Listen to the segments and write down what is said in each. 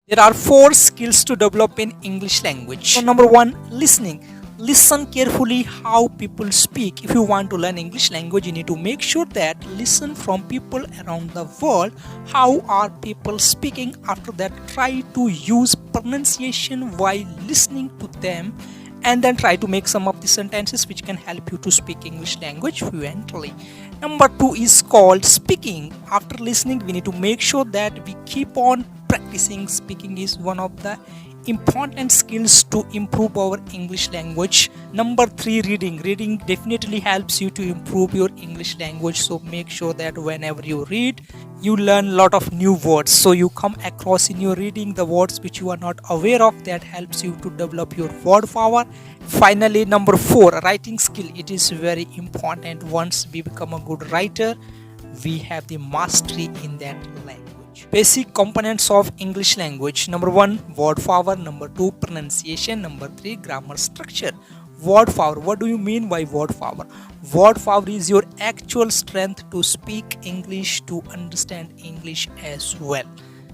There are four skills to develop in English language. So number one, listening. Listen carefully how people speak. If you want to learn English language, you need to make sure that listen from people around the world. How are people speaking? After that, try to use pronunciation while listening to them, and then try to make some of the sentences which can help you to speak English language fluently. Number two is called speaking. After listening, we need to make sure that we keep on practicing. Speaking is one of the important skills to improve our English language. Number three, reading. Reading definitely helps you to improve your English language. So make sure that whenever you read, you learn a lot of new words. So you come across in your reading the words which you are not aware of. That helps you to develop your word power. Finally, number four, writing skill. It is very important. Once we become a good writer, we have the mastery in that language. Basic components of English language. Number one, word power. Number two, pronunciation. Number three, grammar structure. Word power. What do you mean by word power? Word power is your actual strength to speak English, to understand English as well.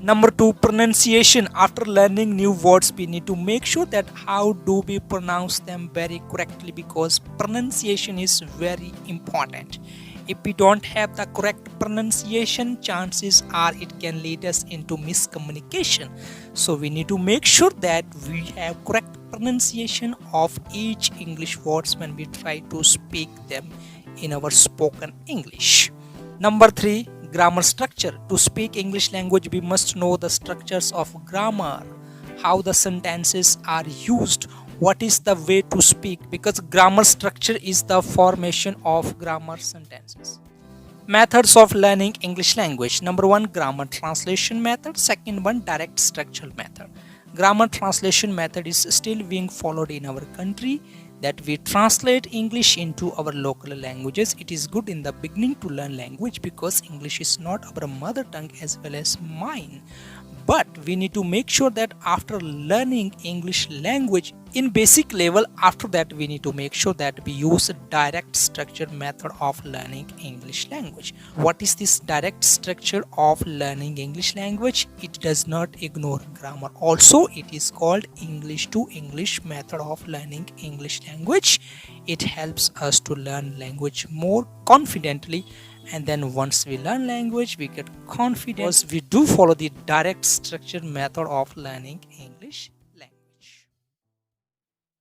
Number two, pronunciation. After learning new words, we need to make sure that how do we pronounce them very correctly, because pronunciation is very important. If we don't have the correct pronunciation, chances are it can lead us into miscommunication. So we need to make sure that we have correct pronunciation of each English words when we try to speak them in our spoken English. Number three, grammar structure. To speak English language, we must know the structures of grammar, how the sentences are used, what is the way to speak, because grammar structure is the formation of grammar sentences. Methods of learning English language. Number one, grammar translation method. Second one, direct structural method. Grammar translation method is still being followed in our country, that we translate English into our local languages. It is good in the beginning to learn language because English is not our mother tongue as well as mine. But we need to make sure that after learning English language in basic level, after that we need to make sure that we use a direct structure method of learning English language. What is this direct structure of learning English language? It does not ignore grammar. Also, it is called English to English method of learning English language. It helps us to learn language more confidently, and then once we learn language, we get confidence. We do follow the direct structure method of learning English